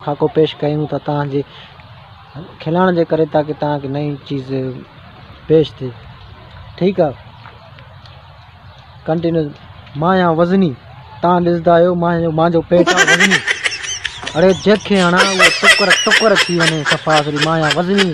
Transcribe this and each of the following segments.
खाको पेश कयूं त तव्हांजे खिलाइण जे करे ताकि तव्हांखे नई चीज़ पेश थिए। ठीकु आहे, कंटिन्यू। मां आहियां वज़नी, तव्हां ॾिसंदा आहियो मुंहिंजो पेट आहे वज़नी। अड़े जंहिंखे हणा उहो टुकर टुकर थी वञे सफ़ा सरी। मां आहियां वज़नी।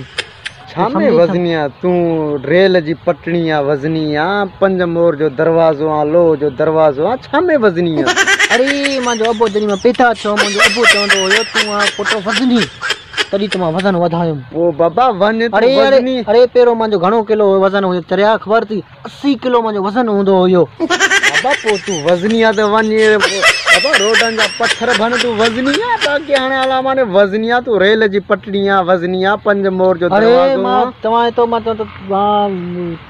छा में वज़नी आहे तूं? रेल जी पटड़ी आहे वज़नी आहे, पंज मोर जो दरवाज़ो आहे, लोह जो दरवाज़ो आहे, छा में वज़नी आहे? अरे मुंहिंजो अबो जॾहिं मां पैदा थियो मुंहिंजो अबो चवंदो हुयो तूं आहे पुटु वज़नी, तॾहिं त मां वज़न वधायुमि। पोइ बाबा वञ। अरे पहिरियों मुंहिंजो घणो किलो वज़न हुयो चरिया ख़बर थी? 80 किलो मुंहिंजो वज़न हूंदो हुयो। बाबा पोइ तूं वज़नी आहे त वञ बाबा, रोडनि जा पत्थर भन, तूं वज़नी आहे। बाक़ी हाणे अला माने वज़नी आहे तूं, रेल जी पटड़ी आहे वज़नी आहे, पंज मोर जो दरवाज़ो आहे। मां तव्हां तो मां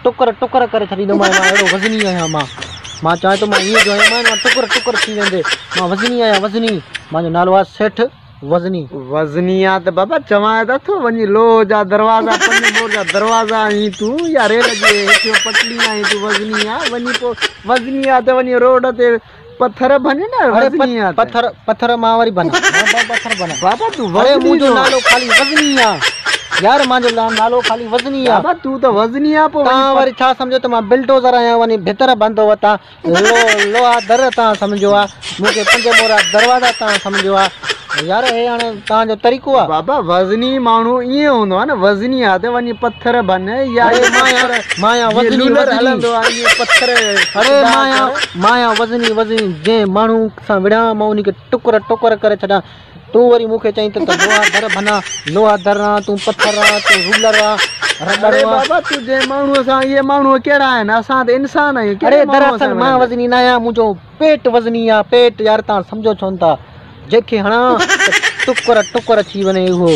टुकर टुकर करे छॾींदो। मां अहिड़ो वज़नी आहियां। मां चाहे तो मां ईअं जो आहियां, मां टुकर टुकर थी वेंदे। मां वज़नी आहियां वज़नी। मुंहिंजो नालो आहे सेठ वज़नी। वज़नी आहे त बाबा चवां त थो वञी लोह जा दरवाज़ा, पंज मोर जा दरवाज़ा आहीं तूं, या रेल जी हिकु पटड़ी आहीं तूं, वज़नी आहे। वञी पोइ वज़नी आहे त वञी रोड ते पत्थर भन न। वज़नी आहे पत्थर मां वरी बना पत्थर बना। बाबा तूं मुंहिंजो नालो ख़ाली वज़नी आहे यार, मुंहिंजो नालो ख़ाली वज़नी आहे। बाबा तूं त वज़नी आहे। पोइ तव्हां वरी छा सम्झो त मां बिल्डोज़र आहियां, वञी भितर बंदो वतां लोहा दर तव्हां सम्झो आहे, मूंखे पंज मोरा दरवाज़ा तव्हां सम्झो आहे। यार हे हाणे तव्हांजो तरीक़ो आहे। बाबा वज़नी माण्हू ईअं हूंदो आहे न, वज़नी आहे त वञी पत्थर भन या मां वज़नी हलंदो आहे ईअं पत्थर। अरे मां वज़नी वज़नी जंहिं माण्हू सां विढ़ां मां उनखे टुकर टुकर करे छॾां। तूं वरी मूंखे चईं त लोहा दर भना, लोहा दर आहे, तूं पत्थर आहे, तूं रूलर आहे। अरे बाबा तूं जंहिं माण्हूअ सां, इहे माण्हू कहिड़ा आहिनि? असां त इंसान आहियूं। अरे दरअसल मां वज़नी न आहियां, मुंहिंजो पेट वज़नी आहे। पेट यार तव्हां सम्झो छो था, जंहिंखे हणा टुकर टुकर थी वञे उहो।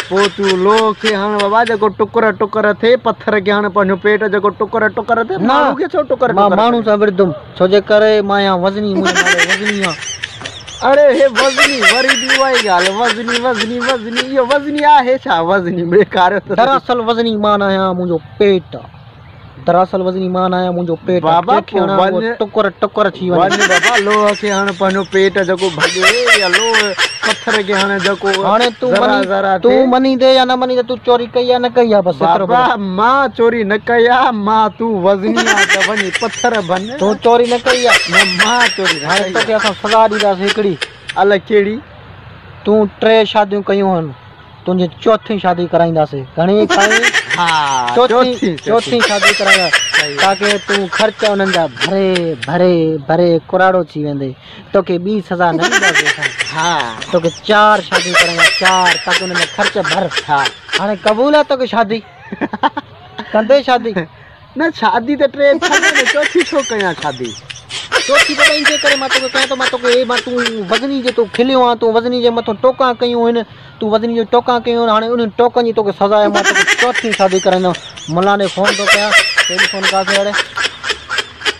पोइ तूं लोह खे हण बाबा, जेको टुकर टुकर थिए, पत्थर खे हण पंहिंजो पेट जेको टुकर टुकर थिए। माण्हू खे छो टुकर? मां माण्हू सां विढ़ंदुमि छो जे करे मां आहियां वज़नी, मुंहिंजो नालो वज़नी आहे। अरे हे वज़नी वरी बि उहा ई ॻाल्हि, वज़नी वज़नी वज़नी, इहो वज़नी आहे छा? वज़नी बेकार। दरअसल वज़नी मां न आहियां, मुंहिंजो पेट आहे। दरअसल वज़नी मां न आहियां, मुंहिंजो पेट बाबा टुकर टुकर थी वञे। बाबा लोह खे हण पंहिंजो पेट जेको भॼे, या लोह पत्थर खे हण जेको। हाणे तूं मञींदे या न मञींदे, तूं चोरी कई या न कई आहे? बसि बाबा मां चोरी न कई आहे। मां तूं वज़नी आहे त वञी पत्थर भन। तूं चोरी न कई आहे? न मां चोरी न। हाणे तोखे असां सज़ा ॾींदासीं हिकिड़ी। अलाए कहिड़ी? तूं 3 शादियूं कयूं आहिनि, तुंहिंजी चौथी शादी कराईंदासीं। घणी कई? चौथी शादी कराईंदासीं ताकि तूं ख़र्च उन्हनि जा भरे भरे भरे कुराड़ो थी वेंदे। तोखे ॿी सज़ा न ॾींदासीं। तोखे 4 शादी कराईंदा, 4, ताकि उन्हनि जा ख़र्च भर। हाणे क़बूल आहे तोखे शादी? कंदे शादी? न शादी त 3 थी, चौथी छो कयां शादी? चौथी पता इनके करे मां तोखे कयां थो। मां तोखे तूं वज़नी जे तूं खिलियो आहे, तूं वज़नी जे मथां टोकां कयूं आहिनि, तूं वज़नी जो टोकां कयूं आहिनि। हाणे उन्हनि टोकनि जी तोखे सज़ा आहे। मां तोखे चौथी शादी कराईंदुमि। मुला ने फ़ोन थो कयां, कहिड़ी फ़ोन काथे? अड़े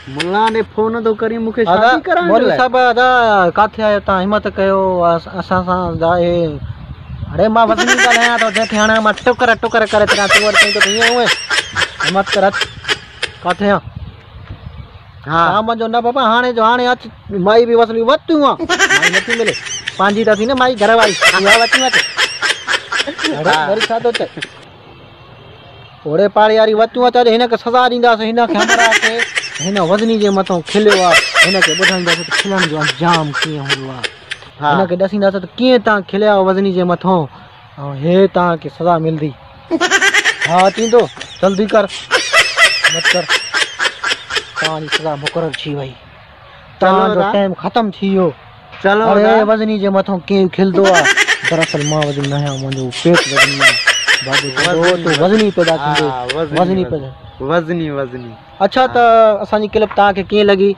मुला ने फ़ोन थो करी मूंखे शादी कराइण। मौलवी साहिब दादा काथे आहियो तव्हां? हिमत कयो असां सां दा। अड़े मां वज़नी ॻाल्हायां थो, जंहिंखे हाणे मां टुकर टुकर करे छॾियां। तूं वरी चईं थो ईअं उहे हिमत कर। काथे आहे? हा मुंहिंजो न बाबा, हाणे अच। माई बि वसली वतियूं आहे, माई नथी मिले। पंहिंजी त थी न माई घर वारी, वतियूं अच। वरी छा थो चए? ओड़े पाड़े वारी वतियूं अच। हिनखे सज़ा ॾींदासीं। हिनखे अमराखे हिन वज़नी जे मथां खिलियो आहे, हिनखे ॿुधाईंदासीं त खिलण जो अंजाम कीअं हूंदो आहे। हिनखे ॾसींदासीं त कीअं तव्हां खिलिया वज़नी जे मथां, ऐं हे तव्हांखे सज़ा मिलंदी। हा थींदो, जल्दी कर, मत कर। तव्हांजी सज़ा मुक़ररु थी वई, तव्हांजो टाइम ख़तम थी वियो। चलो अरे वज़नी जे मथां कीअं खिलंदो आहे? दरअसल मां वज़नी न आहियां, मुंहिंजो पेट वज़नी आहे। बाबू तूं वज़नी पैदा थींदो, वज़नी पैदा वज़नी वज़नी। अच्छा त असांजी क्लिप तव्हांखे कीअं लॻी?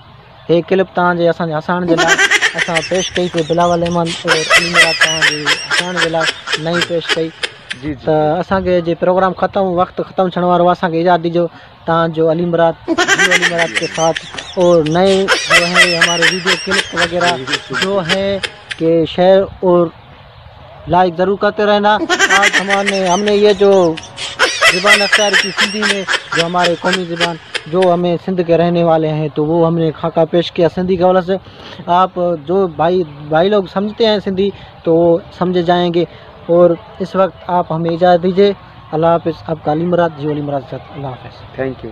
हे क्लिप तव्हांजे असांजे हसाइण जे लाइ असां पेश कई थी। बिलावल अहमद और तव्हांजे हसाइण जे लाइ नई पेश कई। जी त असांखे जे प्रोग्राम ख़त्म, वक़्तु ख़त्म थियण वारो आहे। असांखे इजाज़त ॾिजो। तव्हांजो अली मुराद के साथ और नए जो है हमारे वीडियो क्लिप वगैरह जो है कि शेयर और लाइक ज़रूर करते रहना। आज हमने ये जो ज़ुबान अख्तियार की सिंधी में जो हमारे कौमी ज़ुबान जो हमें सिंध के रहने वाले हैं, तो वो हमने खाका पेश किया सिंधी के हवाले से। आप जो भाई लोग समझते हैं सिंधी तो वो समझे जाएंगे। और इस वक्त आप हमें इजाज़त दीजिए। अल्लाह हाफ़िज़। आपका अली मुराद, जी अली मुराद, अल्लाह हाफ़िज़। Thank U.